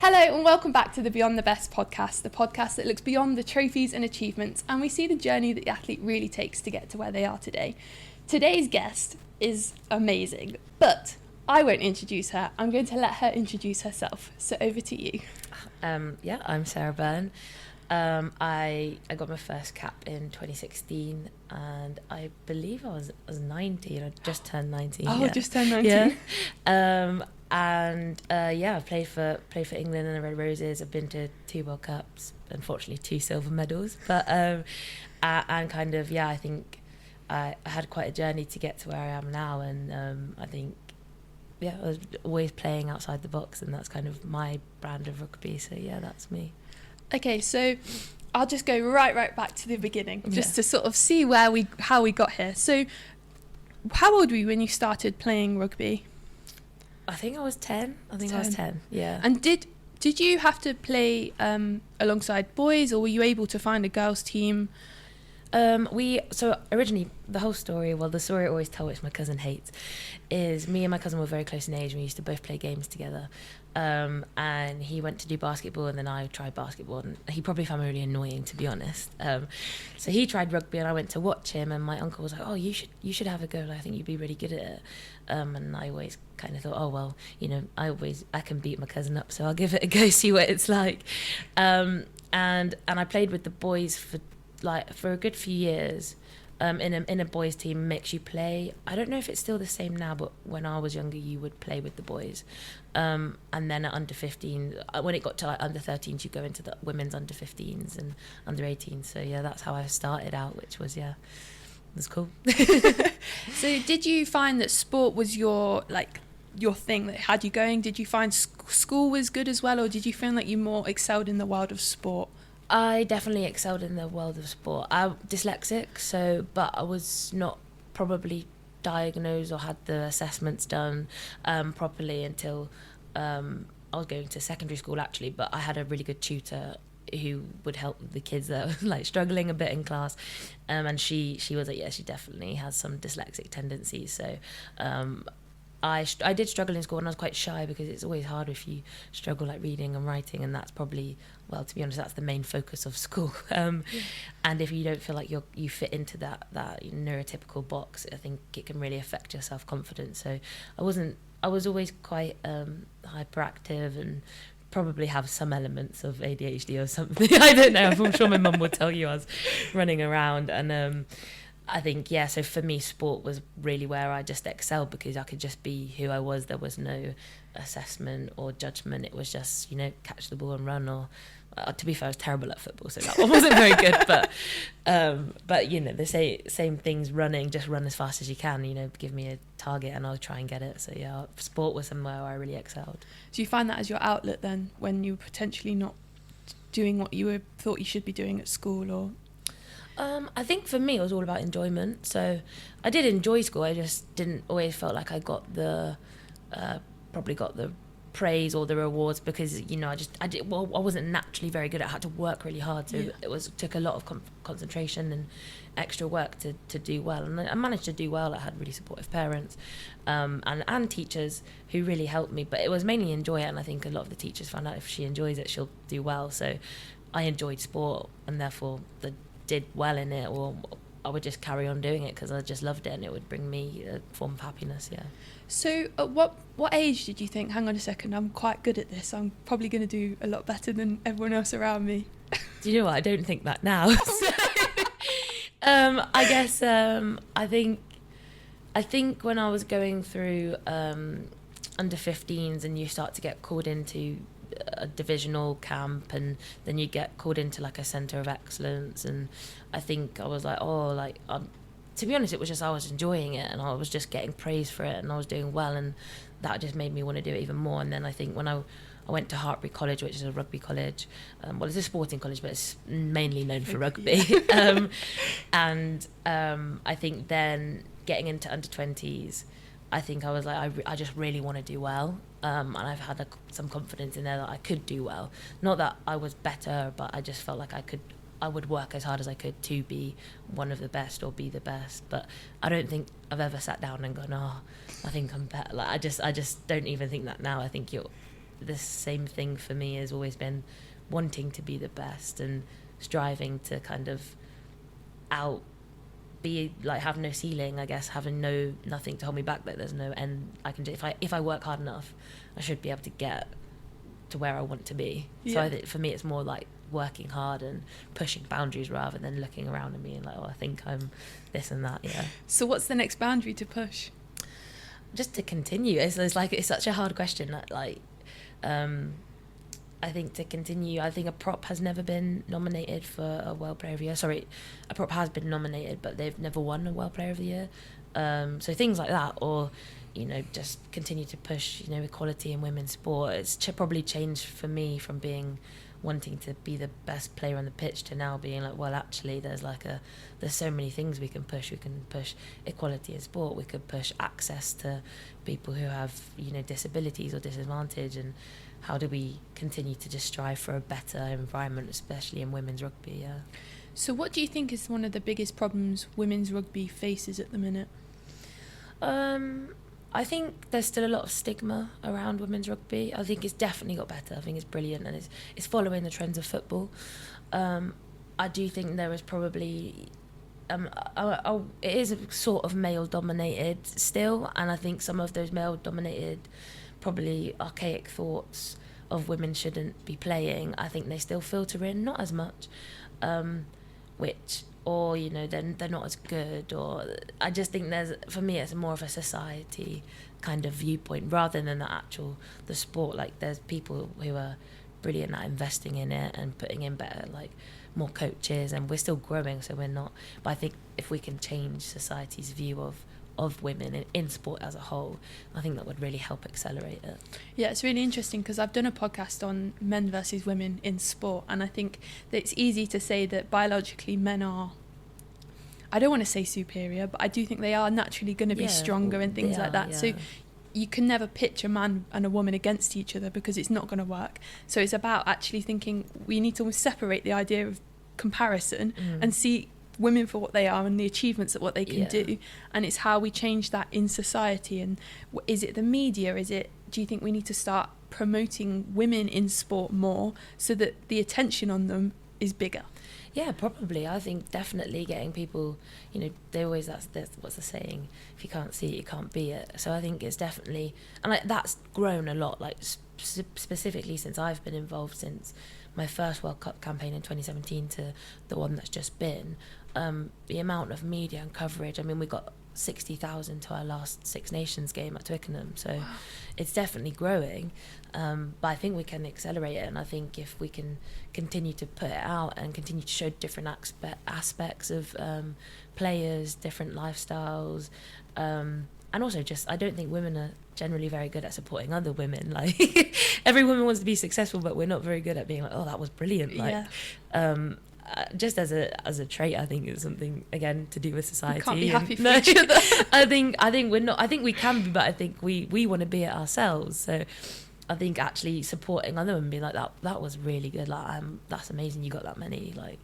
Hello and welcome back to the Beyond the Best podcast, the podcast that looks beyond the trophies and achievements and we see the journey that the athlete really takes to get to where they are today. Today's guest is amazing, but I won't introduce her. I'm going to let her introduce herself. So over to you. I'm Sarah Bern. I got my first cap in 2016 and I believe I was 19. I just turned 19. Oh, yeah. Just turned 19. Yeah. I've played for England and the Red Roses. I've been to 2 World Cups, unfortunately 2 silver medals. But I think I had quite a journey to get to where I am now, and I think I was always playing outside the box, and that's kind of my brand of rugby. So yeah, that's me. Okay, so I'll just go right back to the beginning, just to sort of see how we got here. So, how old were you when you started playing rugby? I think I was 10. I was 10. Yeah. And did you have to play alongside boys, or were you able to find a girls' team? So originally the story I always tell, which my cousin hates, is me and my cousin were very close in age. We used to both play games together, and he went to do basketball and then I tried basketball, and he probably found me really annoying, to be honest. So he tried rugby and I went to watch him, and my uncle was like, oh, you should have a go, I think you'd be really good at it. And I always kind of thought, oh well, I can beat my cousin up, so I'll give it a go, see what it's like. And I played with the boys for a good few years, in a boys team. Makes you play, I don't know if it's still the same now, but when I was younger you would play with the boys, and then at under 15, when it got to under 13s, you go into the women's under 15s and under 18s. So yeah, that's how I started out, which was it was cool. So did you find that sport was your thing that had you going? Did you find school was good as well, or did you feel like you more excelled in the world of sport? I definitely excelled in the world of sport. I'm dyslexic, but I was not probably diagnosed or had the assessments done properly until I was going to secondary school, actually. But I had a really good tutor who would help the kids that were struggling a bit in class, and she was like, she definitely has some dyslexic tendencies. So I did struggle in school, and I was quite shy because it's always hard if you struggle reading and writing, and that's probably, well, to be honest, that's the main focus of school. And if you don't feel like you fit into that neurotypical box, I think it can really affect your self-confidence. So I was always quite hyperactive and probably have some elements of ADHD or something. I don't know. I'm sure my mum would tell you I was running around, and I think, so for me, sport was really where I just excelled, because I could just be who I was. There was no assessment or judgment. It was just, catch the ball and run. Or, to be fair, I was terrible at football, so that one wasn't very good. But the same things running, just run as fast as you can. Give me a target and I'll try and get it. So yeah, sport was somewhere where I really excelled. Do you find that as your outlet then, when you were potentially not doing what you thought you should be doing at school, or? I think for me it was all about enjoyment. So I did enjoy school. I just didn't always felt like I got probably got the praise or the rewards, because I wasn't naturally very good. I had to work really hard, so it took a lot of concentration and extra work to do well. And I managed to do well. I had really supportive parents and teachers who really helped me. But it was mainly enjoy it, and I think a lot of the teachers found out if she enjoys it, she'll do well. So I enjoyed sport, and therefore did well in it, or I would just carry on doing it because I just loved it, and it would bring me a form of happiness. So at what age did you think, hang on a second, I'm quite good at this, I'm probably going to do a lot better than everyone else around me? Do you know what, I don't think that now. I guess I think when I was going through under 15s, and you start to get called into a divisional camp, and then you get called into a centre of excellence, and I think I was to be honest, it was just I was enjoying it, and I was just getting praise for it, and I was doing well, and that just made me want to do it even more. And then I think when I went to Hartbury College, which is a rugby college, it's a sporting college, but it's mainly known for rugby. I think then getting into under 20s, I think I was I just really want to do well, and I've had some confidence in there that I could do well. Not that I was better, but I just felt like I would work as hard as I could to be one of the best or be the best. But I don't think I've ever sat down and gone, I think I'm better. I just don't even think that now. I think the same thing for me has always been wanting to be the best and striving to kind of be like, have no ceiling, I guess, having nothing to hold me back, that there's no end. I can do, if I work hard enough, I should be able to get to where I want to be. Yeah. So I think for me it's more like working hard and pushing boundaries rather than looking around and being like, oh, I think I'm this and that. Yeah. So what's the next boundary to push? Just to continue. It's like, it's such a hard question that, like, I think to continue, I think a prop has never been nominated for a World Player of the Year. Sorry, a prop has been nominated, but they've never won a World Player of the Year. So things like that, or, you know, just continue to push, you know, equality in women's sport. It's probably changed for me from wanting to be the best player on the pitch to now being like, well, actually, there's so many things we can push. We can push equality in sport. We could push access to people who have, you know, disabilities or disadvantage, and how do we continue to just strive for a better environment, especially in women's rugby. Yeah. So what do you think is one of the biggest problems women's rugby faces at the minute? I think there's still a lot of stigma around women's rugby. I think it's definitely got better. I think it's brilliant, and it's following the trends of football. I do think there is probably it is sort of male dominated still, and I think some of those male dominated, probably archaic thoughts of women shouldn't be playing, I think they still filter in, not as much, or, you know, they're not as good, or I just think for me it's more of a society kind of viewpoint rather than the sport. Like, there's people who are brilliant at investing in it and putting in better, like, more coaches, and we're still growing, so we're not, but I think if we can change society's view of women in sport as a whole, I think that would really help accelerate it. Yeah, it's really interesting because I've done a podcast on men versus women in sport, and I think that it's easy to say that biologically men are, I don't want to say superior, but I do think they are naturally going to be stronger and things like that. Yeah. So you can never pitch a man and a woman against each other because it's not going to work. So it's about actually thinking we need to separate the idea of comparison and see women for what they are and the achievements at what they can do, and it's how we change that in society. And is it the media, do you think we need to start promoting women in sport more so that the attention on them is bigger? Yeah, probably. I think definitely getting people, you know, they always, that's what's the saying, if you can't see it, you can't be it. So I think it's definitely, and like, that's grown a lot, like specifically since I've been involved, since my first World Cup campaign in 2017 to the one that's just been. The amount of media and coverage, I mean, we got 60,000 to our last Six Nations game at Twickenham, so wow. It's definitely growing, but I think we can accelerate it, and I think if we can continue to put it out and continue to show different aspects of players, different lifestyles, and also just, I don't think women are generally very good at supporting other women. Like, every woman wants to be successful, but we're not very good at being like, oh, that was brilliant. Like, just as a trait, I think it's something, again, to do with society. We can't be happy for each other. I think we're not. I think we can be, but I think we want to be it ourselves. So I think actually supporting other women, being like, that was really good. Like, that's amazing. You got that many like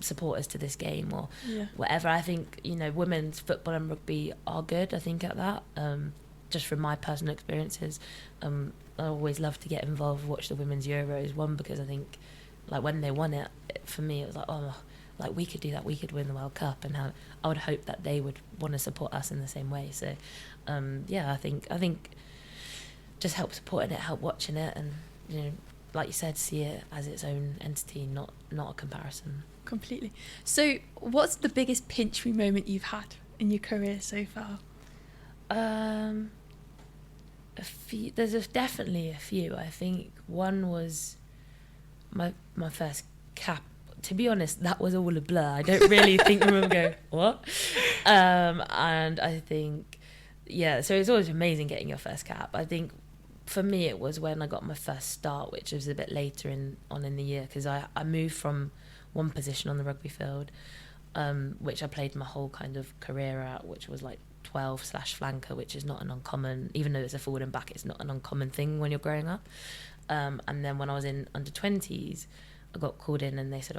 supporters to this game or whatever. I think, you know, women's football and rugby are good. I think at that. Just from my personal experiences, I always love to get involved, watch the women's Euros. One, because I think, like, when they won it, for me it was like, oh, like, we could do that, we could win the World Cup, and how I would hope that they would want to support us in the same way. So I think just help supporting it, help watching it, and, you know, like you said, see it as its own entity, not a comparison. Completely. So what's the biggest pinch me moment you've had in your career so far? A few. There's definitely a few. I think one was my first cap. To be honest, that was all a blur. I don't really think I remember going, what? And I think, so it's always amazing getting your first cap. I think for me it was when I got my first start, which was a bit later in the year, because I moved from one position on the rugby field, which I played my whole kind of career at, which was like 12/flanker, which is not an uncommon, even though it's a forward and back, it's not an uncommon thing when you're growing up. And then when I was in under 20s, I got called in and they said,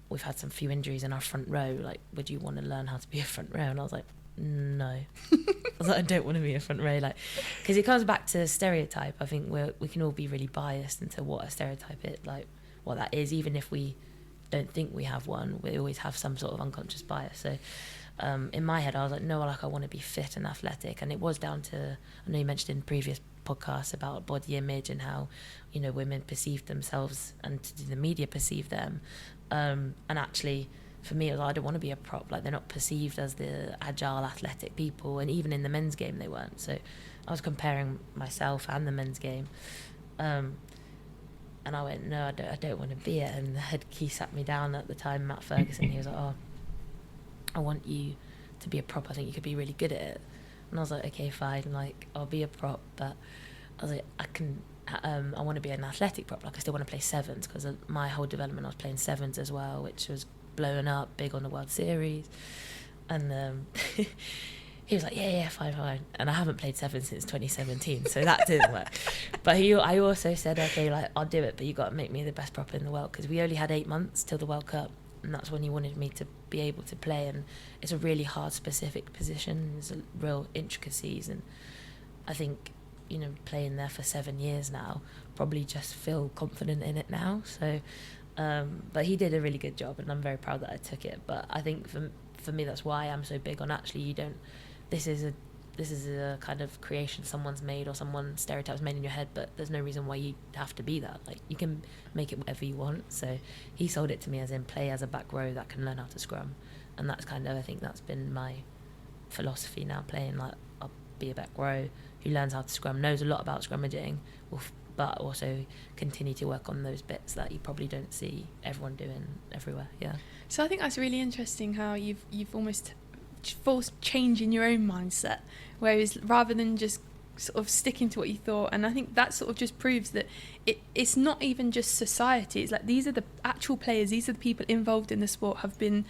we've had some few injuries in our front row, like, would you want to learn how to be a front row? And I was like, no. I was like, I don't want to be a front row, like, because it comes back to stereotype. I think we can all be really biased into what a stereotype is, like what that is, even if we don't think we have one. We always have some sort of unconscious bias. So in my head I was like, no, like I want to be fit and athletic. And it was down to, I know you mentioned in previous podcasts about body image and how, you know, women perceive themselves and the media perceive them, and actually for me it was, I don't want to be a prop. Like, they're not perceived as the agile athletic people, and even in the men's game they weren't. So I was comparing myself and the men's game, and I went, no, I don't want to be it. And the head key sat me down at the time, Matt Ferguson. He was like, oh, I want you to be a prop. I think you could be really good at it. And I was like, okay, fine. Like, I'll be a prop, but I was like, I want to be an athletic prop. Like, I still want to play sevens, because my whole development I was playing sevens as well, which was blowing up big on the World Series. And he was like, yeah, fine. And I haven't played sevens since 2017, so that didn't work. But I also said, okay, like, I'll do it, but you got to make me the best prop in the world, because we only had 8 months till the World Cup, and that's when he wanted me to be able to play. And it's a really hard, specific position. There's a real intricacies, and I think, you know, playing there for 7 years now, probably just feel confident in it now. So, but he did a really good job, and I'm very proud that I took it. But I think for me, that's why I'm so big on, actually, this is a kind of creation someone's made, or someone stereotypes made in your head, but there's no reason why you have to be that. Like, you can make it whatever you want. So he sold it to me as in play as a back row that can learn how to scrum, and that's kind of, I think that's been my philosophy now, playing. Like, I'll be a back row who learns how to scrum, knows a lot about scrummaging, but also continue to work on those bits that you probably don't see everyone doing everywhere. Yeah. So I think that's really interesting how you've almost forced change in your own mindset, whereas rather than just sort of sticking to what you thought. And I think that sort of just proves that it's not even just society. It's like, these are the actual players, these are the people involved in the sport, have been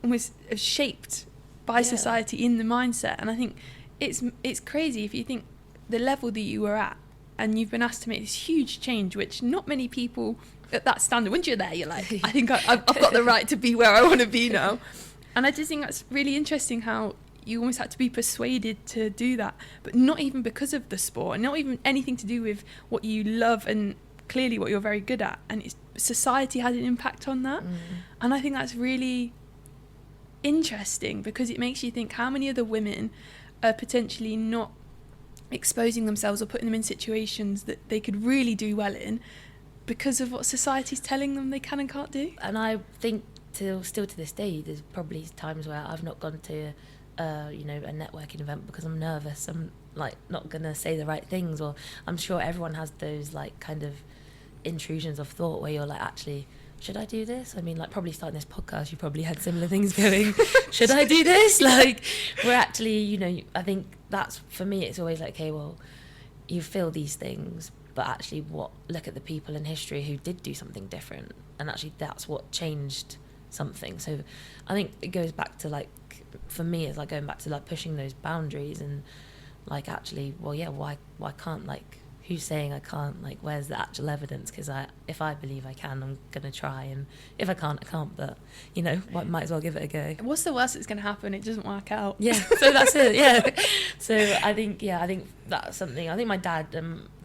almost shaped by society in the mindset. And I think it's crazy if you think the level that you were at, and you've been asked to make this huge change, which not many people at that standard, once you're there, you're like, I think I've got the right to be where I want to be now. And I just think that's really interesting how you almost had to be persuaded to do that, but not even because of the sport, and not even anything to do with what you love and clearly what you're very good at. And society had an impact on that. And I think that's really interesting, because it makes you think how many other women are potentially not exposing themselves or putting them in situations that they could really do well in because of what society's telling them they can and can't do. And I think still to this day, there's probably times where I've not gone to a networking event because I'm nervous. I'm like not gonna say the right things, or I'm sure everyone has those like kind of intrusions of thought where you're like, actually, should I do this? I mean, like, probably starting this podcast, you probably had similar things going. Should I do this? Like, we're actually, you know, I think that's, for me, it's always like, okay, well, you feel these things, but actually look at the people in history who did do something different, and actually that's what changed something. So I think it goes back to, like, for me, it's like going back to like pushing those boundaries, and like, actually, well, yeah, why can't, like, who's saying I can't? Like, where's the actual evidence? Because if I believe I can, I'm gonna try, and if I can't, I can't. But you know, might as well give it a go. What's the worst that's gonna happen? It doesn't work out. Yeah, so that's it. Yeah. So I think that's something. I think my dad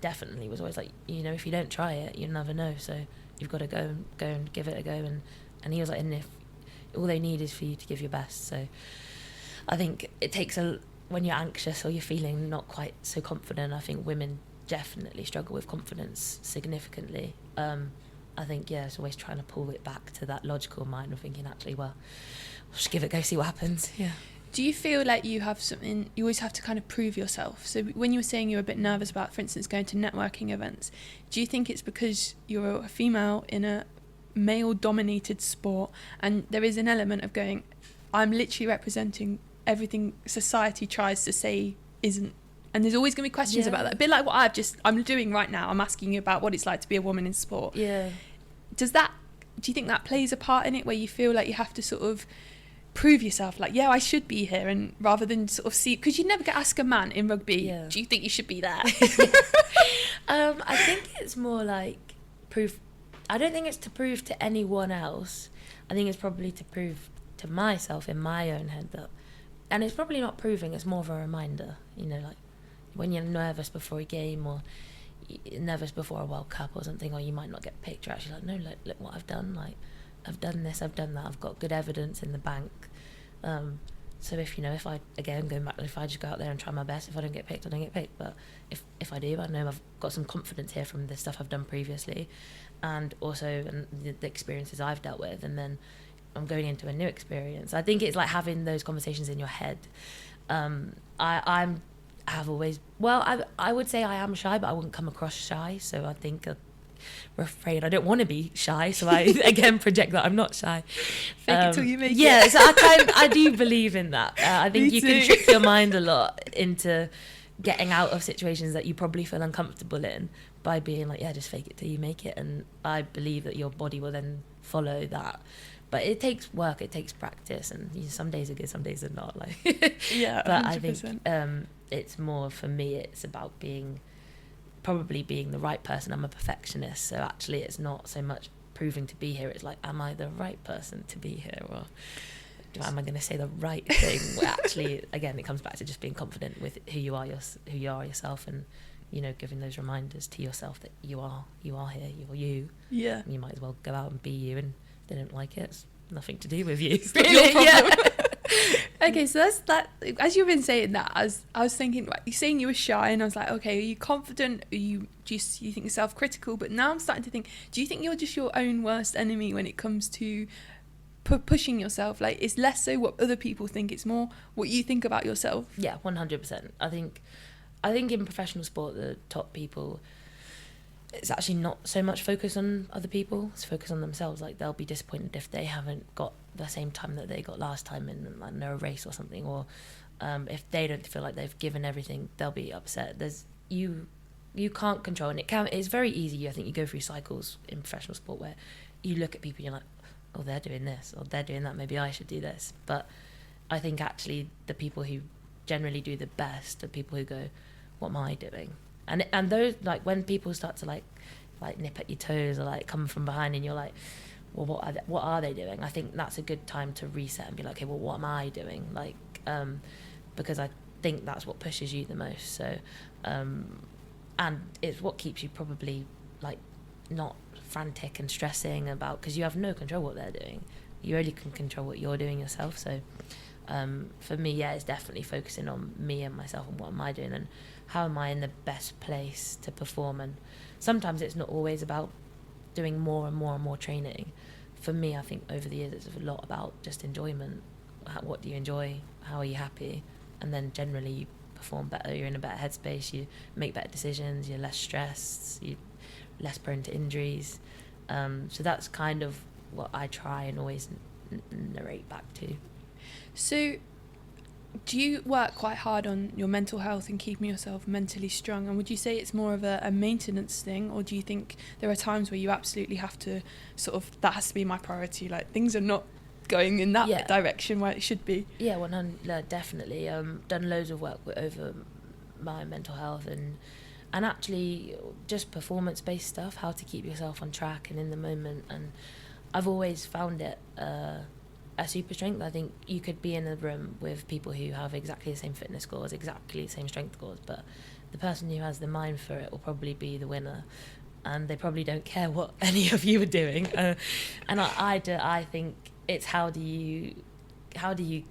definitely was always like, you know, if you don't try it, you never know. So you've got to go and give it a go. And he was like, and if all they need is for you to give your best. So I think it takes when you're anxious or you're feeling not quite so confident, I think women definitely struggle with confidence significantly. I think, yeah, it's always trying to pull it back to that logical mind of thinking, actually, well, just give it a go, see what happens. Yeah. Do you feel like you have something, you always have to kind of prove yourself? So when you were saying you were a bit nervous about, for instance, going to networking events, do you think it's because you're a female in a male-dominated sport, and there is an element of going, I'm literally representing everything society tries to say isn't, and there's always going to be questions about that, a bit like what I'm doing right now. I'm asking you about what it's like to be a woman in sport. Yeah. Do you think that plays a part in it, where you feel like you have to sort of prove yourself, like, yeah, I should be here, and rather than sort of see, because you never get ask a man in rugby, do you think you should be there? I think it's more like proof. I don't think it's to prove to anyone else. I think it's probably to prove to myself in my own head that and it's probably not proving, it's more of a reminder, you know, like when you're nervous before a game or nervous before a World Cup or something, or you might not get picked, you're actually like, no, look what I've done, like I've done this, I've done that, I've got good evidence in the bank. So if I, again, going back, if I just go out there and try my best, if I don't get picked, I don't get picked. But if I do, I know I've got some confidence here from the stuff I've done previously, and also the experiences I've dealt with, and then I'm going into a new experience. I think it's like having those conversations in your head. I would say I am shy, but I wouldn't come across shy. So I think we're afraid. I don't want to be shy, so I again project that I'm not shy. Fake it till you make it. Yeah, so I do believe in that. I think you can trick your mind a lot into getting out of situations that you probably feel uncomfortable in by being like, yeah, just fake it till you make it. And I believe that your body will then follow that. But it takes work, it takes practice, and some days are good, some days are not. Like, yeah, but 100%. I think it's more, for me, it's about probably being the right person. I'm a perfectionist, so actually it's not so much proving to be here, it's like, am I the right person to be here, or am I going to say the right thing? Well, actually, again, it comes back to just being confident with who you are yourself, and giving those reminders to yourself that you are here, you're you. Yeah, and you might as well go out and be you, and if they don't like it, it's nothing to do with you. It's not your problem. Okay, so that's that. As you've been saying that, I was thinking, like, you're saying you were shy, and I was like, okay, are you confident? Are you think you're self-critical? But now I'm starting to think, do you think you're just your own worst enemy when it comes to pushing yourself? Like, it's less so what other people think, it's more what you think about yourself. Yeah, 100%. I think in professional sport, the top people, it's actually not so much focus on other people, it's focus on themselves. Like, they'll be disappointed if they haven't got the same time that they got last time in, like, a race or something, or if they don't feel like they've given everything, they'll be upset. You can't control, and it's very easy. I think you go through cycles in professional sport where you look at people and you're like, oh, they're doing this, or they're doing that, maybe I should do this. But I think actually the people who generally do the best are people who go, what am I doing? And those, like, when people start to like nip at your toes or like come from behind, and you're like, well, what are they doing? I think that's a good time to reset and be like, okay, well, what am I doing? Like, because I think that's what pushes you the most. So, and it's what keeps you probably like not frantic and stressing about, because you have no control what they're doing. You only can control what you're doing yourself. So, for me, yeah, it's definitely focusing on me and myself and what am I doing and how am I in the best place to perform. And sometimes it's not always about doing more and more and more training. For me, I think over the years it's a lot about just enjoyment. What do you enjoy? How are you happy? And then generally you perform better, you're in a better headspace, you make better decisions, you're less stressed, you're less prone to injuries. So that's kind of what I try and always narrate back to. So do you work quite hard on your mental health and keeping yourself mentally strong? And would you say it's more of a maintenance thing, or do you think there are times where you absolutely have to that has to be my priority, like things are not going in that direction where it should be? Yeah, 100%, definitely. Done loads of work over my mental health and actually just performance-based stuff, how to keep yourself on track and in the moment. And I've always found it a super strength. I think you could be in a room with people who have exactly the same fitness scores, exactly the same strength scores, but the person who has the mind for it will probably be the winner, and they probably don't care what any of you are doing. And I think it's how do you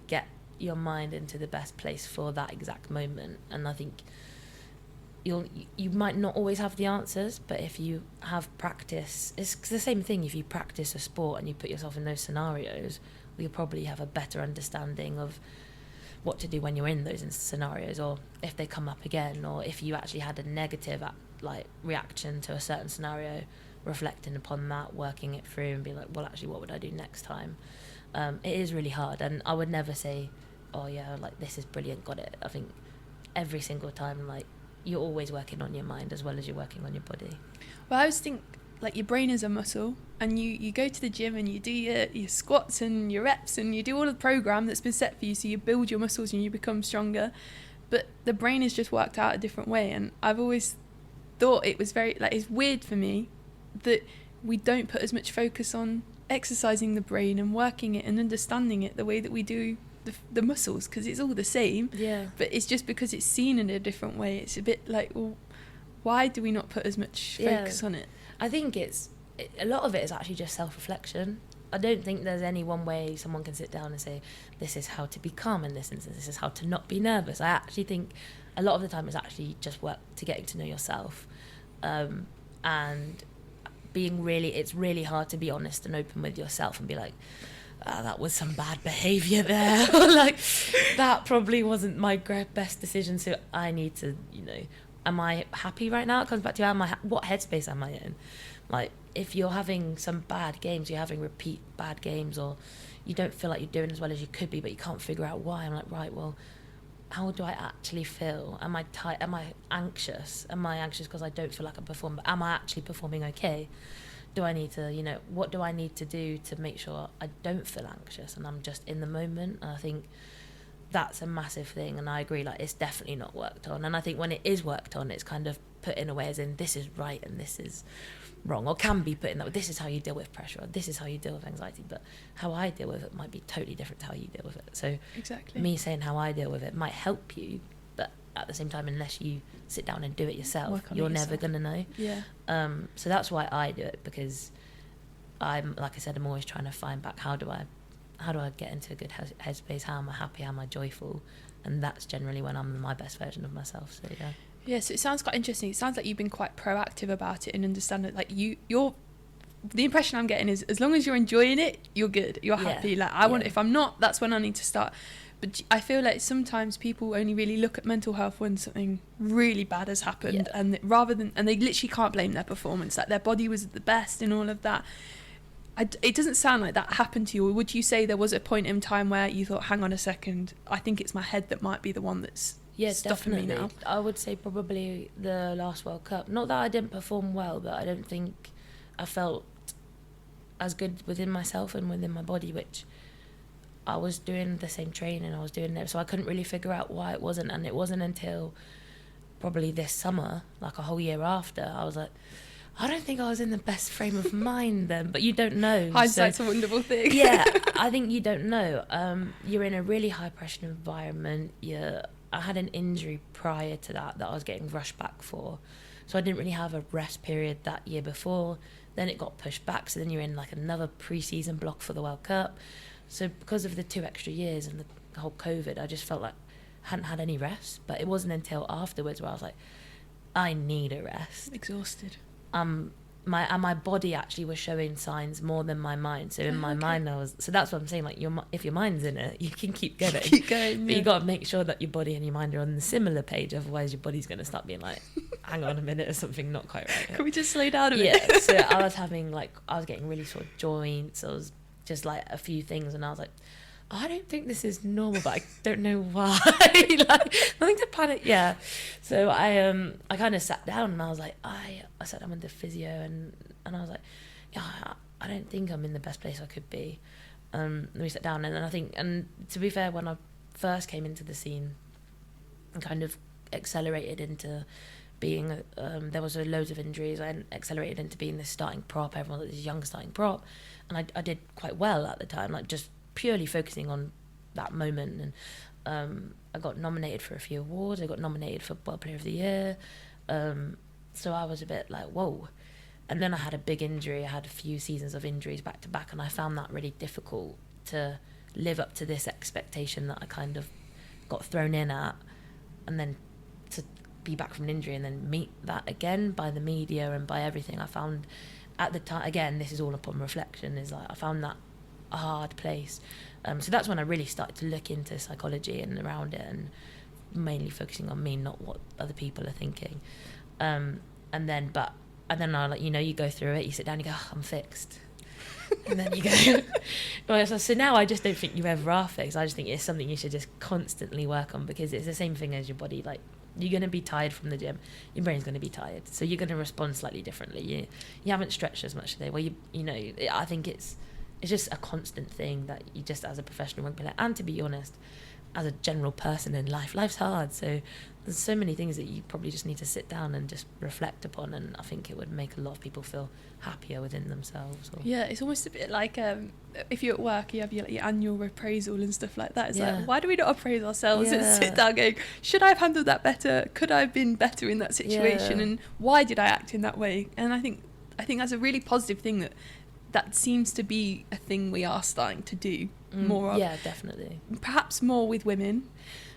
get your mind into the best place for that exact moment. And I think you might not always have the answers, but if you have practice, it's the same thing. If you practice a sport and you put yourself in those scenarios, you'll probably have a better understanding of what to do when you're in those scenarios, or if they come up again, or if you actually had a negative reaction to a certain scenario, reflecting upon that, working it through and be like, well, actually, what would I do next time? It is really hard, and I would never say, oh yeah, like this is brilliant, got it. I think every single time, like, you're always working on your mind as well as you're working on your body. Well, I always think, like, your brain is a muscle, and you go to the gym and you do your squats and your reps and you do all the program that's been set for you, so you build your muscles and you become stronger, but the brain is just worked out a different way. And I've always thought it was very, like, it's weird for me that we don't put as much focus on exercising the brain and working it and understanding it the way that we do the muscles, because it's all the same. Yeah. But it's just because it's seen in a different way. It's a bit like, well, why do we not put as much focus on it? I think a lot of it is actually just self-reflection. I don't think there's any one way someone can sit down and say, this is how to be calm in this instance, this is how to not be nervous. I actually think a lot of the time it's actually just work to getting to know yourself. And it's really hard to be honest and open with yourself and be like, that was some bad behaviour there. Like, that probably wasn't my best decision, so I need to, am I happy right now? It comes back to what headspace am I in? Like, if you're having some bad games, you're having repeat bad games, or you don't feel like you're doing as well as you could be, but you can't figure out why. I'm like, right, well, how do I actually feel? Am I tight? Am I anxious? Am I anxious because I don't feel like I'm performing? But am I actually performing okay? Do I need to, what do I need to do to make sure I don't feel anxious and I'm just in the moment? And I think that's a massive thing, and I agree, like, it's definitely not worked on. And I think when it is worked on, it's kind of put in a way as in, this is right and this is wrong, or can be put in that way. This is how you deal with pressure, or this is how you deal with anxiety, but how I deal with it might be totally different to how you deal with it. So exactly, me saying how I deal with it might help you, but at the same time, unless you sit down and do it yourself, you're never going to know. Yeah. So that's why I do it, because I'm always trying to find back, how do I get into a good headspace? How am I happy? How am I joyful? And that's generally when I'm my best version of myself. So yeah. Yeah, so it sounds quite interesting. It sounds like you've been quite proactive about it and understand it. Like you're the impression I'm getting is, as long as you're enjoying it, you're good. You're happy. Like if I'm not, that's when I need to start. But I feel like sometimes people only really look at mental health when something really bad has happened, and they literally can't blame their performance. Like, their body was at the best and all of that. It doesn't sound like that happened to you. Or would you say there was a point in time where you thought, hang on a second, I think it's my head that might be the one that's stopping me now? I would say probably the last World Cup. Not that I didn't perform well, but I don't think I felt as good within myself and within my body, which I was doing the same training, I was doing it, so I couldn't really figure out why it wasn't. And it wasn't until probably this summer, like a whole year after, I was like, I don't think I was in the best frame of mind then. But you don't know. Hindsight's a wonderful thing. Yeah, I think you don't know. You're in a really high pressure environment. I had an injury prior to that I was getting rushed back for, so I didn't really have a rest period that year before. Then it got pushed back, so then you're in like another pre-season block for the World Cup. So because of the 2 extra years and the whole COVID, I just felt like I hadn't had any rest. But it wasn't until afterwards where I was like, I need a rest. Exhausted. My body actually was showing signs more than my mind. So in my mind, so that's what I'm saying. Like, if your mind's in it, you can keep going. But you got to make sure that your body and your mind are on the similar page. Otherwise, your body's going to start being like, hang on a minute, there's something not quite right here. Can we just slow down a bit? Yeah. So I was getting really sore joints. I was just like a few things, and I was like, I don't think this is normal, but I don't know why. Like, nothing to panic. Yeah. So I kind of sat down, and I was like, I sat down with the physio, and I was like, yeah, I don't think I'm in the best place I could be. And we sat down, and I think, and to be fair, when I first came into the scene and kind of accelerated into being, there was loads of injuries, I accelerated into being this starting prop. Everyone was this young starting prop, and I did quite well at the time, like just purely focusing on that moment. And I got nominated for a few awards. I got nominated for World Player of the Year. So I was a bit like, whoa. And then I had a big injury. I had a few seasons of injuries back to back, and I found that really difficult to live up to this expectation that I kind of got thrown in at, and then to be back from an injury and then meet that again by the media and by everything. I found at the time, again, this is all upon reflection, is like I found that a hard place. So that's when I really started to look into psychology and around it, and mainly focusing on me, not what other people are thinking. And then I, like, you go through it, you sit down, you go, oh, I'm fixed. And then you go, well, so now I just don't think you ever are fixed. I just think it's something you should just constantly work on, because it's the same thing as your body. Like, you're going to be tired from the gym, your brain's going to be tired, so you're going to respond slightly differently. You haven't stretched as much today. Well, I think it's just a constant thing that you just, as a professional rugby player, and to be honest, as a general person in life, life's hard, so there's so many things that you probably just need to sit down and just reflect upon, and I think it would make a lot of people feel happier within themselves. Yeah, it's almost a bit like if you're at work, you have your annual appraisal and stuff like that. It's like, why do we not appraise ourselves and sit down going, should I have handled that better? Could I have been better in that situation? And why did I act in that way? And I think that's a really positive thing that seems to be a thing we are starting to do more of. Yeah, definitely. Perhaps more with women,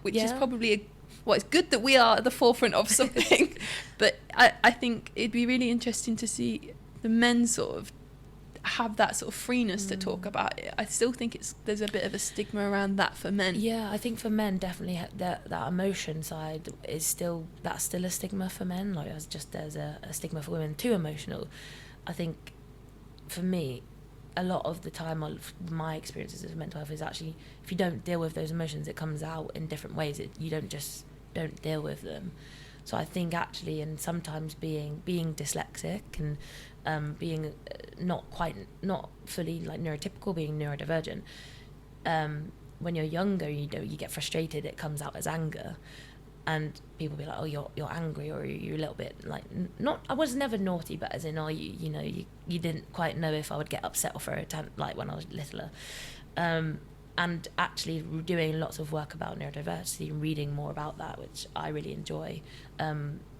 which is probably it's good that we are at the forefront of something. But I think it'd be really interesting to see the men sort of have that sort of freeness to talk about it. I still think there's a bit of a stigma around that for men. Yeah, I think for men definitely that emotion side is still a stigma for men. Like there's a stigma for women too emotional. I think for me, a lot of the time, my experiences of mental health is actually, if you don't deal with those emotions, it comes out in different ways. You don't deal with them. So I think actually, and sometimes being dyslexic and being not fully like neurotypical, being neurodivergent, when you're younger, you get frustrated, it comes out as anger, and people be like, oh, you're angry, or you're a little bit like, not, I was never naughty, but as in, oh, you didn't quite know if I would get upset or throw a tantrum like when I was littler. And actually doing lots of work about neurodiversity and reading more about that, which I really enjoy,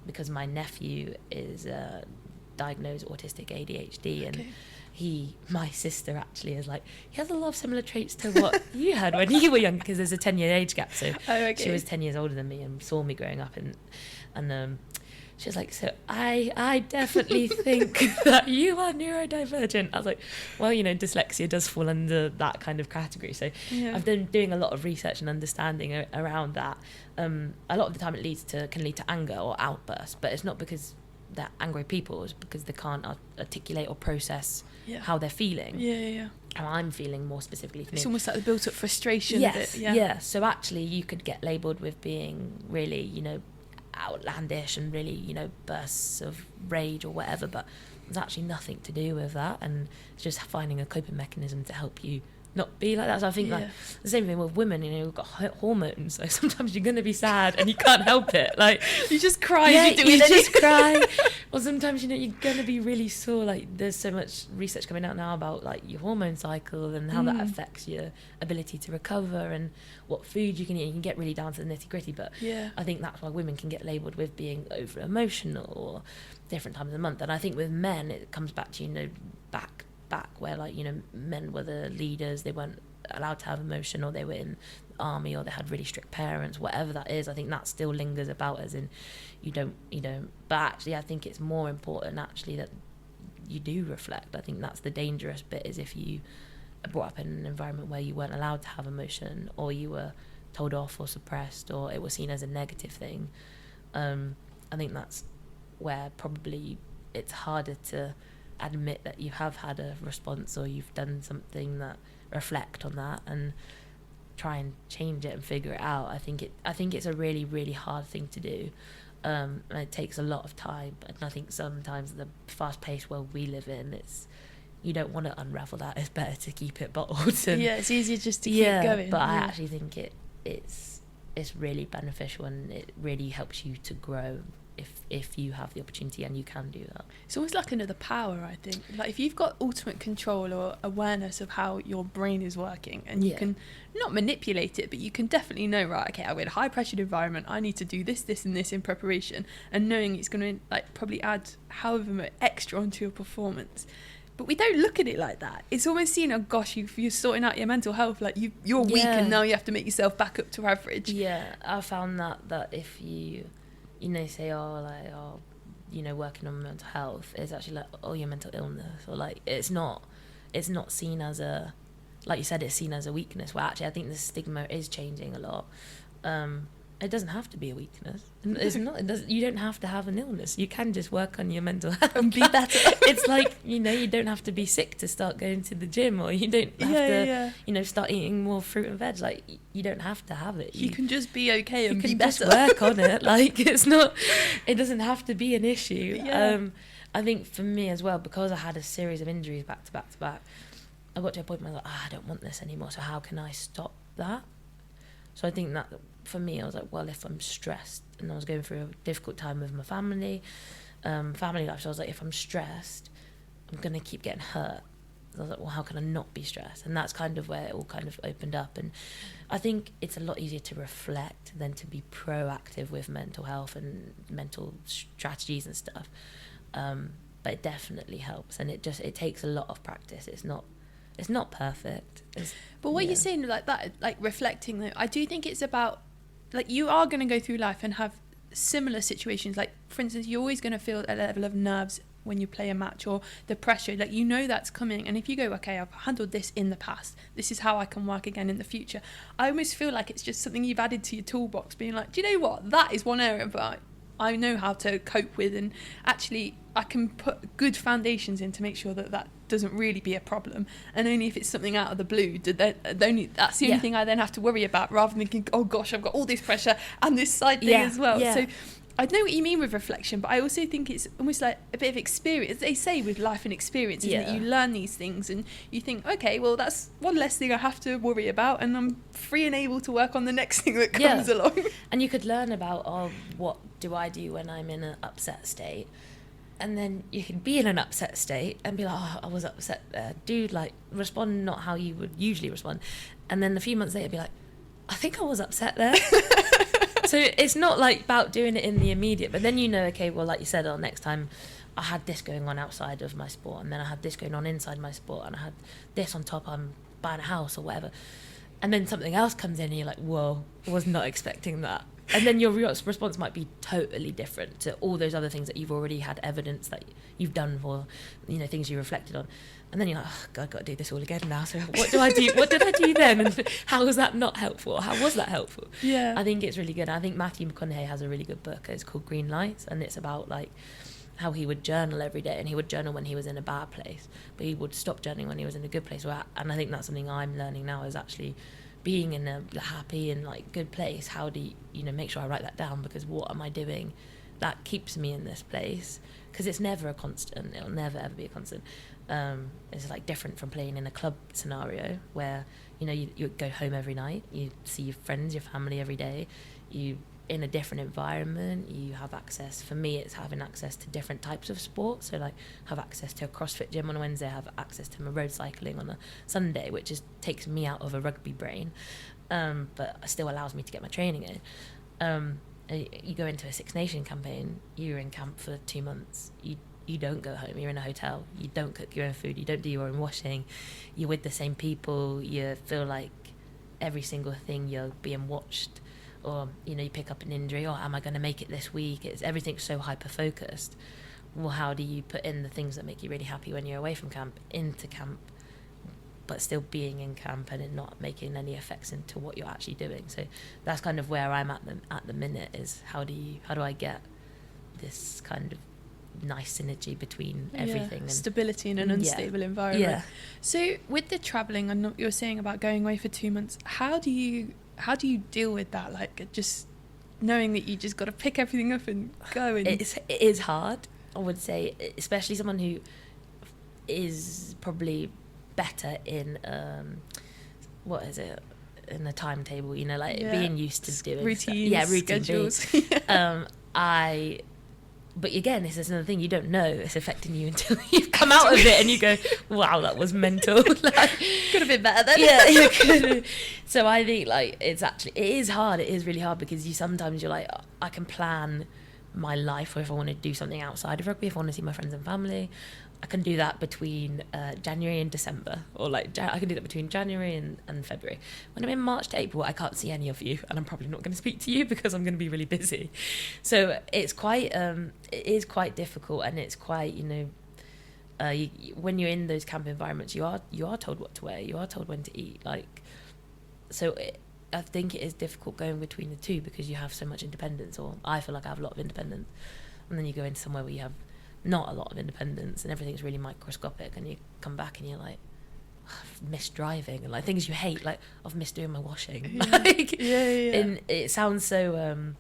because my nephew is diagnosed autistic ADHD, and my sister actually is like, he has a lot of similar traits to what you had when you were young, because there's a 10-year age gap. So she was 10 years older than me and saw me growing up, and she was like, so I definitely think that you are neurodivergent. I was like, well, dyslexia does fall under that kind of category. So I've been doing a lot of research and understanding around that. A lot of the time it can lead to anger or outbursts, but it's not because they're angry people, it's because they can't articulate or process how they're feeling. How I'm feeling more specifically for me. It's almost like the built-up frustration of it. Yeah. So actually you could get labelled with being really, outlandish and really, bursts of rage or whatever, but there's actually nothing to do with that, and it's just finding a coping mechanism to help you not be like that. So I think like the same thing with women, we've got hormones, so sometimes you're gonna be sad and you can't help it, like you just cry. You just cry. Or sometimes you're gonna be really sore. Like there's so much research coming out now about like your hormone cycle and how that affects your ability to recover and what food you can eat. You can get really down to the nitty gritty, but I think that's why women can get labelled with being over emotional or different times of the month. And I think with men it comes back to back where like men were the leaders, they weren't allowed to have emotion, or they were in the army, or they had really strict parents, whatever that is. I think that still lingers about, as in you don't but actually I think it's more important actually that you do reflect. I think that's the dangerous bit, is if you are brought up in an environment where you weren't allowed to have emotion, or you were told off or suppressed, or it was seen as a negative thing. I think that's where probably it's harder to admit that you have had a response, or you've done something that reflect on that and try and change it and figure it out. I think it's a really, really hard thing to do, and it takes a lot of time. And I think sometimes the fast pace world we live in, you don't want to unravel that. It's better to keep it bottled. And it's easier just to keep going. But I actually think it's really beneficial, and it really helps you to grow if you have the opportunity and you can do that. It's almost like another power, I think. Like if you've got ultimate control or awareness of how your brain is working, and you can not manipulate it, but you can definitely know, right, okay, I'm in a high pressured environment, I need to do this, this and this in preparation, and knowing it's going to like probably add however much extra onto your performance. But we don't look at it like that. It's almost seen, oh gosh, you're sorting out your mental health, like you're weak and now you have to make yourself back up to average. Yeah, I found that if you say, working on mental health, it's actually like, oh, your mental illness, or like it's not seen as a, like you said, it's seen as a weakness. Well, actually, I think the stigma is changing a lot. It doesn't have to be a weakness. It's not. You don't have to have an illness. You can just work on your mental health and be better. It's like, you don't have to be sick to start going to the gym, or you don't have to, start eating more fruit and veg. Like, you don't have to have it. You can just be okay and be just better. work on it. Like, it doesn't have to be an issue. Yeah. I think for me as well, because I had a series of injuries back to back to back, I got to a point where I was like, I don't want this anymore. So how can I stop that? So I think that for me, I was like, well, if I'm stressed and I was going through a difficult time with my family life, so I was like, if I'm stressed, I'm going to keep getting hurt. So I was like, well, how can I not be stressed? And that's kind of where it all kind of opened up. And I think it's a lot easier to reflect than to be proactive with mental health and mental strategies and stuff. But it definitely helps, and it takes a lot of practice. It's not perfect. But what you're saying like that, like reflecting though, I do think it's about, like, you are going to go through life and have similar situations. Like, for instance, you're always going to feel a level of nerves when you play a match, or the pressure, like, you know that's coming. And if you go, okay, I've handled this in the past, this is how I can work again in the future, I almost feel like it's just something you've added to your toolbox, being like, do you know what, that is one area but I know how to cope with, and actually I can put good foundations in to make sure that doesn't really be a problem. And only if it's something out of the blue, that's the only thing I then have to worry about, rather than thinking, oh gosh, I've got all this pressure and this side thing as well. So I know what you mean with reflection, but I also think it's almost like a bit of experience. They say with life and experience, isn't it? You learn these things and you think, okay, well, that's one less thing I have to worry about, and I'm free and able to work on the next thing that comes along. And you could learn about, what do I do when I'm in an upset state? And then you could be in an upset state and be like, oh, I was upset there. Dude, like, respond not how you would usually respond. And then a few months later, be like, I think I was upset there. So it's not like about doing it in the immediate, but then you know, okay, well, like you said, next time I had this going on outside of my sport, and then I had this going on inside my sport, and I had this on top, I'm buying a house or whatever. And then something else comes in and you're like, whoa, I was not expecting that. And then your response might be totally different to all those other things that you've already had evidence that you've done for, things you reflected on. And then you're like, oh, God, I've got to do this all again now. So what do I do? What did I do then? And how was that not helpful? How was that helpful? Yeah. I think it's really good. I think Matthew McConaughey has a really good book. It's called Green Lights. And it's about, like, how he would journal every day. And he would journal when he was in a bad place. But he would stop journaling when he was in a good place. And I think that's something I'm learning now, is actually being in a happy and, like, good place. How do you make sure I write that down? Because what am I doing that keeps me in this place? Because it's never a constant. It'll never, ever be a constant. It's like different from playing in a club scenario where you go home every night, you see your friends, your family every day, you in a different environment, you have access. For me, it's having access to different types of sport. So, like, have access to a CrossFit gym on a Wednesday, have access to my road cycling on a Sunday, which takes me out of a rugby brain, but still allows me to get my training in. You go into a Six Nation campaign, you're in camp for 2 months, you don't go home, you're in a hotel, you don't cook your own food, you don't do your own washing, you're with the same people, you feel like every single thing you're being watched, or you pick up an injury, or am I going to make it this week? Everything's so hyper focused. Well, how do you put in the things that make you really happy when you're away from camp into camp, but still being in camp and it not making any effects into what you're actually doing? So that's kind of where I'm at the minute, is how do I get this kind of nice synergy between everything and stability in an unstable environment. So with the traveling, and what you're saying about going away for 2 months, how do you deal with that, like, just knowing that you just got to pick everything up and go? And it is hard, I would say, especially someone who is probably better in in a timetable, being used to doing routines, routine schedules. But again, this is another thing, you don't know it's affecting you until you've come out of it and you go, wow, that was mental. Could have been better then. Yeah. So I think, like, it is hard. It is really hard, because sometimes you're like, I can plan my life, or if I want to do something outside of rugby, if I want to see my friends and family, I can do that between January and December, or like I can do that between January and February. When I'm in March to April, I can't see any of you, and I'm probably not going to speak to you because I'm going to be really busy. So it's quite, it is quite difficult, and it's quite, when you're in those camp environments, you are told what to wear, you are told when to eat, like, so I think it is difficult going between the two, because you have so much independence, or I feel like I have a lot of independence, and then you go into somewhere where you have not a lot of independence and everything's really microscopic, and you come back and you're like, I've missed driving, and like things you hate, like I've missed doing my washing. And it sounds so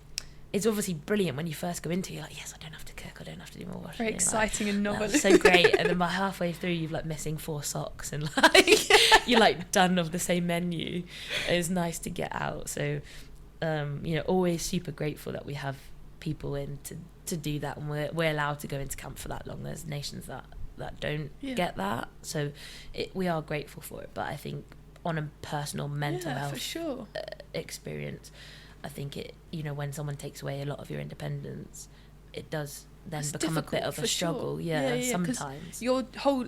it's obviously brilliant when you first go into it. You're like, yes, I don't have to cook, I don't have to do my washing. Very exciting, like, and novel. So great. And then by halfway through, you've like missing 4 socks, and like you're like done of the same menu. It's nice to get out. So always super grateful that we have people in to do that, and we're allowed to go into camp for that long. There's nations that don't get that, so we are grateful for it. But I think on a personal mental health for sure. Experience, I think it, when someone takes away a lot of your independence, it does then become a bit of a struggle. Sure. Sometimes your whole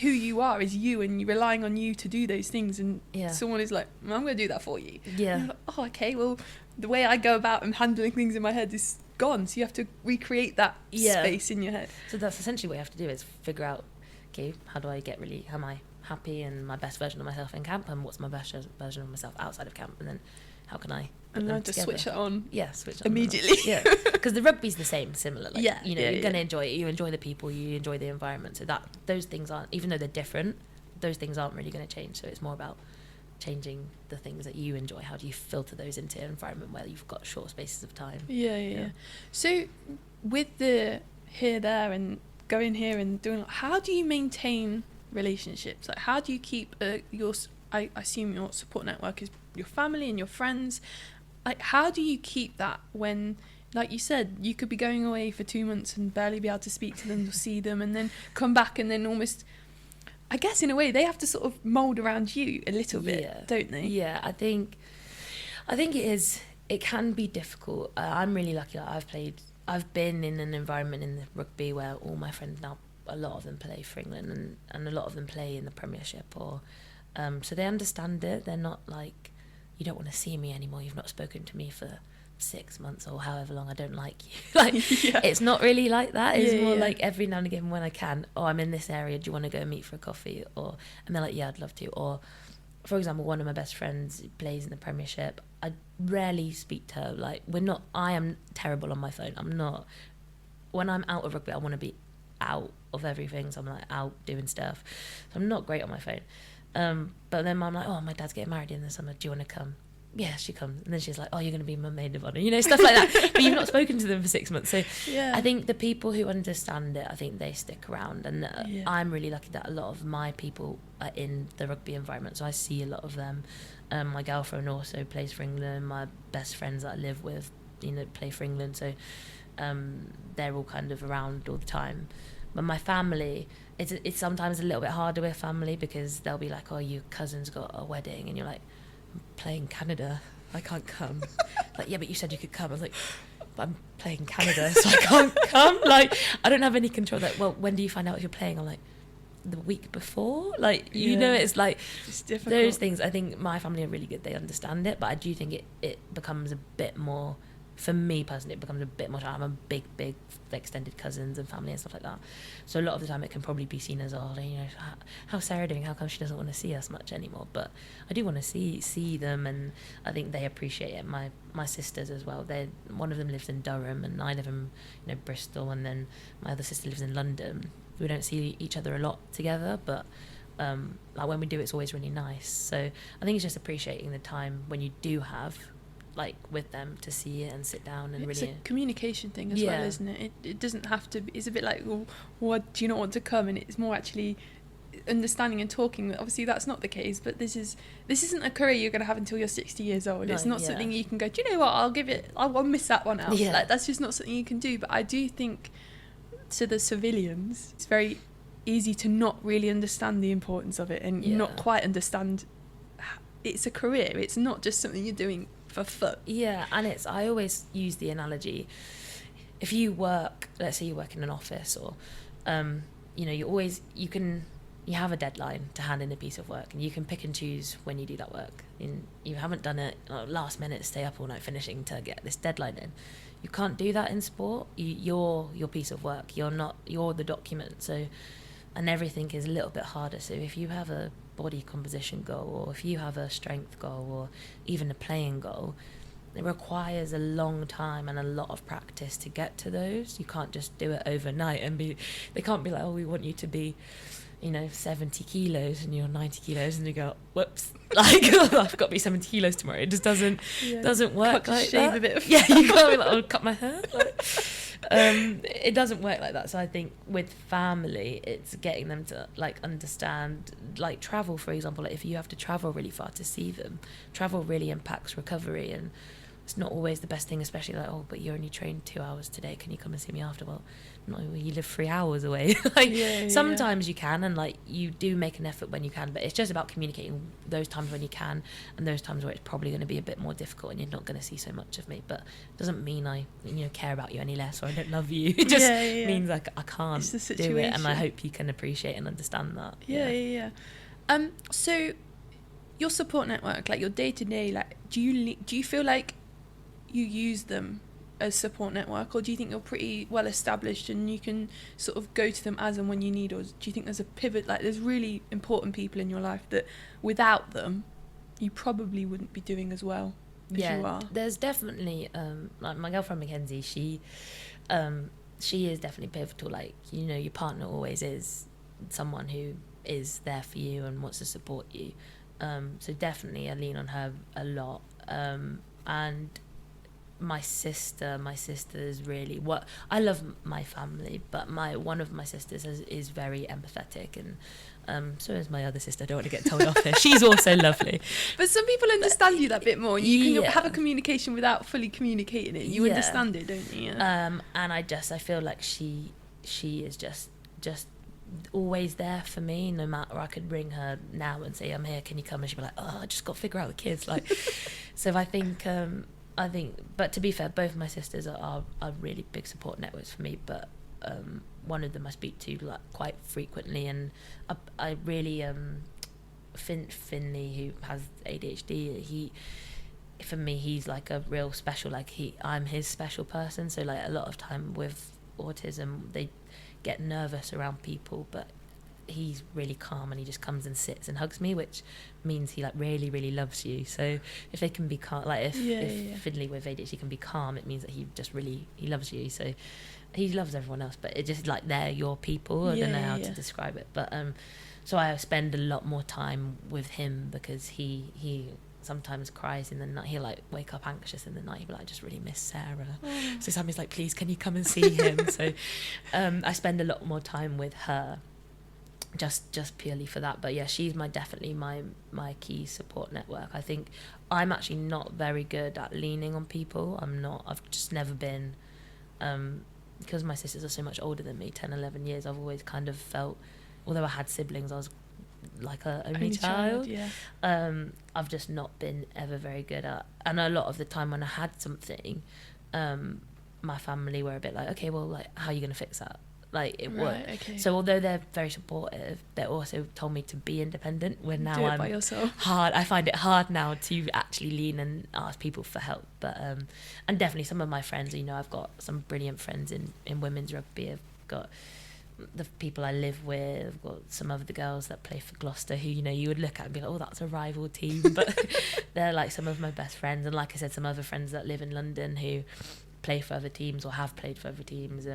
who you are is you, and you're relying on you to do those things, and someone is like, I'm going to do that for you. And you're like, oh, okay, well, the way I go about and handling things in my head is gone, so you have to recreate that space in your head. So that's essentially what you have to do, is figure out, okay, how am I happy and my best version of myself in camp, and what's my best version of myself outside of camp, and then how can I and learn to switch it on switch on immediately. Because the rugby's the similar, like, you're going to enjoy it, you enjoy the people, you enjoy the environment, so that those things aren't, even though they're different, those things aren't really going to change. So it's more about changing the things that you enjoy. How do you filter those into an environment where you've got short spaces of time? So with the here, there, and going here and doing, how do you maintain relationships? Like, how do you keep I assume your support network is your family and your friends. Like, how do you keep that when, like you said, you could be going away for 2 months and barely be able to speak to them or see them, and then come back, and then almost, I guess in a way they have to sort of mould around you a little bit, don't they? Yeah, I think it can be difficult. I'm really lucky that I've been in an environment in the rugby where all my friends now, a lot of them play for England, and a lot of them play in the Premiership, or so they understand it. They're not like, you don't want to see me anymore, you've not spoken to me for 6 months or however long, I don't like you. Like, it's not really like that. It's more like every now and again when I can, I'm in this area, do you want to go meet for a coffee? And they're like, yeah, I'd love to. Or for example, one of my best friends plays in the Premiership. I rarely speak to her. Like, I am terrible on my phone. I'm not. When I'm out of rugby, I want to be out of everything, so I'm like out doing stuff. So I'm not great on my phone. But then I'm like, my dad's getting married in the summer, do you want to come? Yeah, she comes. And then she's like, you're going to be my maid of honour, stuff like that. But you've not spoken to them for 6 months. So I think the people who understand it, I think they stick around. And I'm really lucky that a lot of my people are in the rugby environment, so I see a lot of them. My girlfriend also plays for England. My best friends that I live with, play for England. So they're all kind of around all the time. But my family, it's sometimes a little bit harder with family, because they'll be like, your cousin's got a wedding, and you're like, I'm playing Canada, I can't come. Like, yeah, but you said you could come. I was like, but I'm playing Canada, so I can't come. Like, I don't have any control. Like, well, when do you find out if you're playing? I'm like, the week before. Like, it's like, it's difficult. Those things. I think my family are really good, they understand it, but I do think it becomes a bit more, for me personally, it becomes a bit more. I'm a big extended cousins and family and stuff like that. So a lot of the time it can probably be seen as, how's Sarah doing? How come she doesn't want to see us much anymore? But I do want to see them, and I think they appreciate it. My sisters as well. One of them lives in Durham, and I live in Bristol, and then my other sister lives in London. We don't see each other a lot together, but like when we do, it's always really nice. So I think it's just appreciating the time when you do have, like, with them, to see it and sit down and it's really... It's a communication thing as well, isn't it? It doesn't have to be... It's a bit like, what do you not want to come? And it's more actually understanding and talking. Obviously, that's not the case, but this isn't a career you're going to have until you're 60 years old. It's not something you can go, do you know what, I'll miss that one out. Like, that's just not something you can do. But I do think, to the civilians, it's very easy to not really understand the importance of it, and not quite understand it's a career. It's not just something you're doing for fun. And I always use the analogy, if you work, let's say you work in an office, or you have a deadline to hand in a piece of work, and you can pick and choose when you do that work, and you haven't done it last minute, stay up all night finishing to get this deadline in. You can't do that in sport. You're your piece of work, you're the document. So, and everything is a little bit harder. So if you have a body composition goal, or if you have a strength goal, or even a playing goal, it requires a long time and a lot of practice to get to those. You can't just do it overnight they can't be like, we want you to be 70 kilos and you're 90 kilos, and you go, whoops, like, I've got to be 70 kilos tomorrow. It just doesn't work like shave that. a bit of you can't be like, I'll cut my hair. It doesn't work like that. So I think with family, it's getting them to like understand, like travel, for example, like if you have to travel really far to see them, travel really impacts recovery, and it's not always the best thing, especially like, oh, but you only trained 2 hours today, can you come and see me after? Well, no, you live 3 hours away. Like sometimes you can, and like you do make an effort when you can, but it's just about communicating those times when you can and those times where it's probably going to be a bit more difficult and you're not going to see so much of me. But it doesn't mean I care about you any less, or I don't love you. It just means like I can't do it, and I hope you can appreciate and understand that. So your support network, like your day-to-day, like do you feel like you use them as support network, or do you think you're pretty well established and you can sort of go to them as and when you need, or do you think there's a pivot, like there's really important people in your life that without them you probably wouldn't be doing as well as you are? There's definitely like my girlfriend Mackenzie, she is definitely pivotal. Like, your partner always is someone who is there for you and wants to support you, so definitely I lean on her a lot. And my sister is really what I love. My family, but one of my sisters is very empathetic, and so is my other sister. I don't want to get told off here. She's also lovely, but some people understand you that bit more. You can have a communication without fully communicating it. You understand it, don't you? And I feel like she is just always there for me, no matter. I could ring her now and say I'm here, can you come, and she'd be like, oh, I just got to figure out the kids, like. So I think but to be fair, both my sisters are really big support networks for me, but one of them I speak to like quite frequently, and I really Finley, who has ADHD, for me he's like a real special, like I'm his special person. So like a lot of time with autism they get nervous around people, but he's really calm and he just comes and sits and hugs me, which means he like really really loves you. So if they can be calm, like if Finley with ADHD can be calm, it means that he loves you. So he loves everyone else, but it's just like they're your people. I don't know how to describe it, but so I spend a lot more time with him because he sometimes cries in the night. He'll like wake up anxious in the night. He'll be like, I just really miss Sarah. So Sammy's like, please can you come and see him? So I spend a lot more time with her just purely for that. But she's definitely my key support network. I think I'm actually not very good at leaning on people. I've just never been, because my sisters are so much older than me, 10, 11 years, I've always kind of felt, although I had siblings, I was like a only child. I've just not been ever very good at, and a lot of the time when I had something, my family were a bit like, okay, well, like, how are you going to fix that? Like, it worked. Okay. So although they're very supportive, they also told me to be independent. When now I'm by yourself. I find it hard now to actually lean and ask people for help. But and definitely some of my friends, I've got some brilliant friends in women's rugby. I've got the people I live with. I've got some of the girls that play for Gloucester who, you would look at and be like, oh, that's a rival team. But they're like some of my best friends. And like I said, some other friends that live in London who play for other teams or have played for other teams.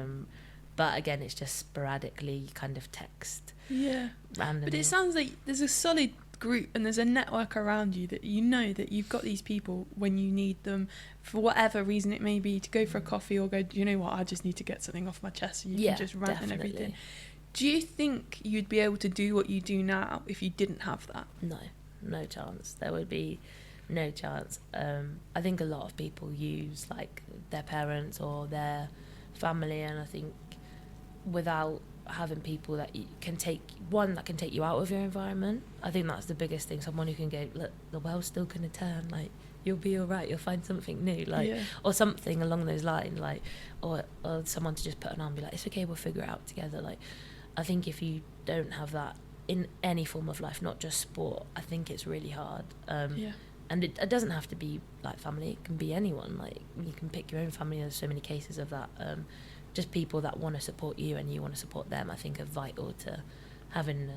But again, it's just sporadically kind of text. Randomly. But it sounds like there's a solid group and there's a network around you that that you've got these people when you need them for whatever reason it may be, to go for a coffee or go, do you know what, I just need to get something off my chest, and you can just rant and everything. Do you think you'd be able to do what you do now if you didn't have that? No chance. There would be no chance. I think a lot of people use like their parents or their family, and I think without having people that can take you out of your environment, I think that's the biggest thing. Someone who can go, look, the world's still gonna turn, like, you'll be all right, you'll find something new, like, or something along those lines, like, or someone to just put an arm and be like, it's okay, we'll figure it out together. Like, I think if you don't have that in any form of life, not just sport, I think it's really hard. And it doesn't have to be like family, it can be anyone. Like, you can pick your own family. There's so many cases of that. Just people that want to support you and you want to support them, I think are vital to having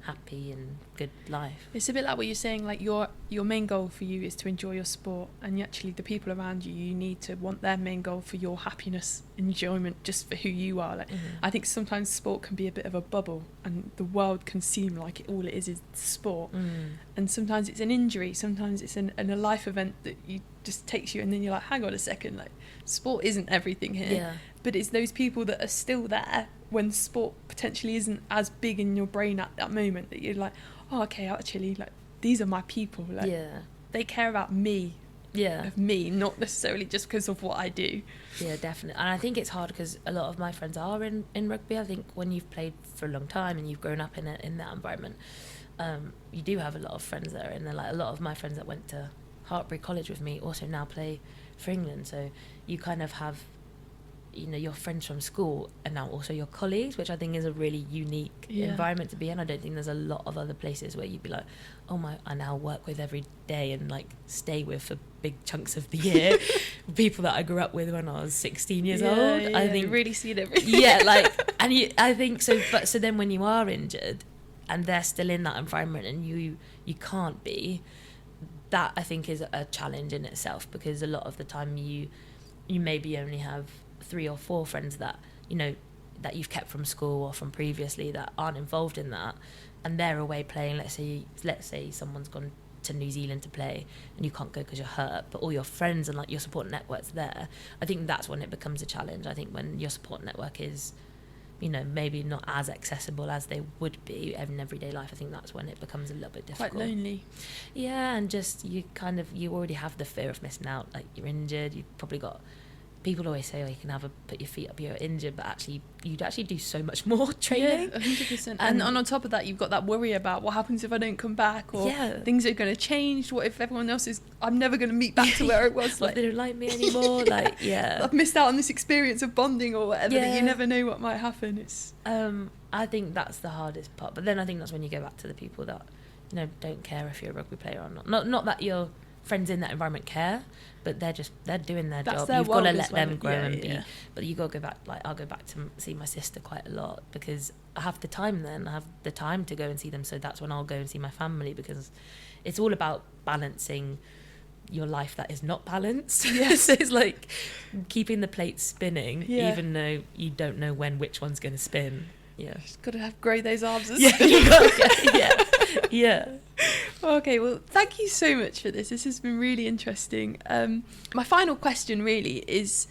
happy and good life. It's a bit like what you're saying, like your main goal for you is to enjoy your sport, and actually the people around you, you need to want their main goal for your happiness, enjoyment, just for who you are. Like I think sometimes sport can be a bit of a bubble, and the world can seem like all it is sport. And sometimes it's an injury, sometimes it's a life event that you just takes you, and then you're like, hang on a second, like sport isn't everything here. But it's those people that are still there when sport potentially isn't as big in your brain at that moment, that you're like, oh, okay, actually, like these are my people. Like they care about me. Of me, not necessarily just because of what I do. Yeah, definitely. And I think it's hard because a lot of my friends are in rugby. I think when you've played for a long time and you've grown up in that environment, you do have a lot of friends there. And like a lot of my friends that went to Hartbury College with me also now play for England. So you kind of have, you know, your friends from school and now also your colleagues, which I think is a really unique environment to be in. I don't think there's a lot of other places where you'd be like, oh my, I now work with every day and like stay with for big chunks of the year people that I grew up with when I was 16 years old. I think you really see it every I think so. But so then when you are injured and they're still in that environment and you can't be, that I think is a challenge in itself, because a lot of the time you maybe only have 3 or 4 friends that, you know, that you've kept from school or from previously that aren't involved in that, and they're away playing. Let's say someone's gone to New Zealand to play and you can't go because you're hurt, but all your friends and like your support network's there. I think that's when it becomes a challenge. I think when your support network is, you know, maybe not as accessible as they would be in everyday life, I think that's when it becomes a little bit difficult. Quite lonely. Yeah, and just you already have the fear of missing out. Like you're injured, you've probably got, people always say, oh, you can put your feet up, you're injured, but actually you'd actually do so much more training. 100%. And on top of that, you've got that worry about what happens if I don't come back, or things are going to change. What if everyone else is, I'm never going to meet back to where it was. Like they don't like me anymore. Like, I've missed out on this experience of bonding or whatever, that you never know what might happen. It's I think that's the hardest part. But then I think that's when you go back to the people that, you know, don't care if you're a rugby player or not. Not that your friends in that environment care, but they're doing their job. You've got to let them grow and be. But you got to go back. Like I'll go back to see my sister quite a lot because I have the time. Then I have the time to go and see them. So that's when I'll go and see my family, because it's all about balancing your life that is not balanced. So it's like keeping the plate spinning, even though you don't know when which one's going to spin. Just got to grow those arms. Okay, well, thank you so much for this. This has been really interesting. My final question really is,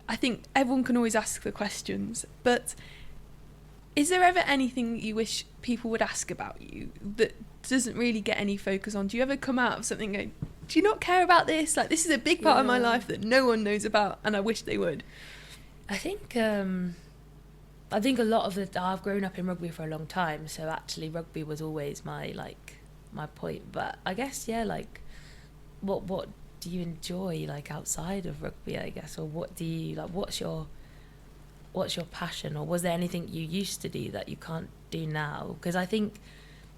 I think everyone can always ask the questions, but is there ever anything you wish people would ask about you that doesn't really get any focus on? Do you ever come out of something going, do you not care about this? Like, this is a big part of my life that no one knows about and I wish they would. I think a lot of I've grown up in rugby for a long time, so actually rugby was always my point. But I guess like what do you enjoy like outside of rugby, I guess, or what do you like? What's your passion, or was there anything you used to do that you can't do now? Because I think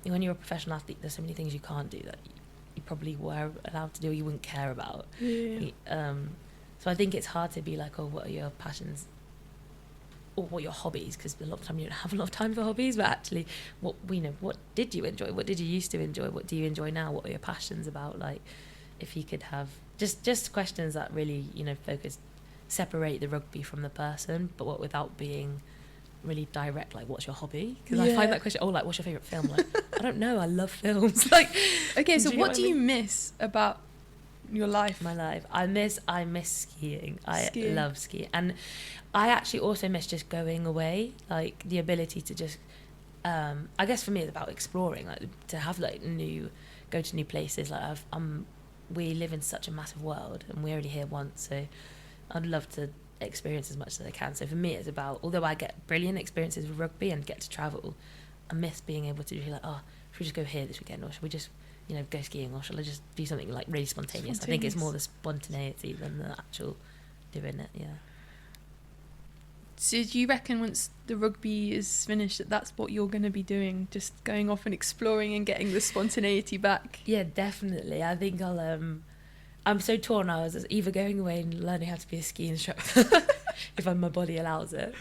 when you're a professional athlete, there's so many things you can't do that you probably were allowed to do or you wouldn't care about. So I think it's hard to be like, oh, what are your passions? Or what your hobbies, because a lot of time you don't have a lot of time for hobbies, but actually what did you enjoy, what did you used to enjoy, what do you enjoy now, what are your passions about? Like if you could have just questions that really, you know, separate the rugby from the person, but what without being really direct, like what's your hobby? Because I find that question, like what's your favourite film? Like I don't know, I love films. Like okay, so what do you miss about your life? My life, I miss skiing. I love skiing, and I actually also miss just going away, like the ability to just I guess for me it's about exploring, like to have like go to new places. Like we live in such a massive world and we're only here once, so I'd love to experience as much as I can. So for me it's about, although I get brilliant experiences with rugby and get to travel, I miss being able to be like, oh, should we just go here this weekend, or should we just, you know, go skiing, or shall I just do something like really spontaneous? I think it's more the spontaneity than the actual doing it. So do you reckon once the rugby is finished that that's what you're going to be doing, just going off and exploring and getting the spontaneity back? Yeah, definitely. I think I'm so torn. I was either going away and learning how to be a ski instructor if my body allows it,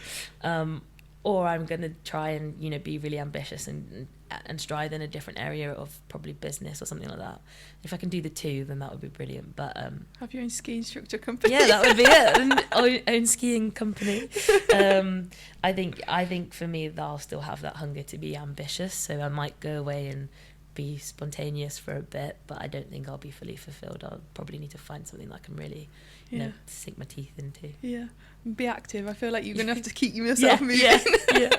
or I'm going to try and, you know, be really ambitious and strive in a different area of probably business or something like that. If I can do the two, then that would be brilliant. But have your own ski instructor company. Yeah, that would be it. Own skiing company. I think for me, I'll still have that hunger to be ambitious. So I might go away and be spontaneous for a bit, but I don't think I'll be fully fulfilled. I'll probably need to find something that I can really, you know, sink my teeth into. Yeah, be active. I feel like you're going to have to keep yourself moving. Yeah.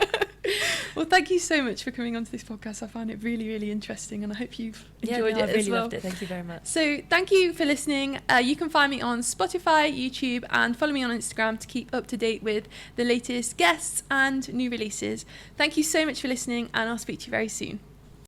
Well, thank you so much for coming onto this podcast. I found it really, really interesting, and I hope you've enjoyed it I really as well. loved it. Thank you very much. So thank you for listening. You can find me on Spotify, YouTube, and follow me on Instagram to keep up to date with the latest guests and new releases. Thank you so much for listening, and I'll speak to you very soon.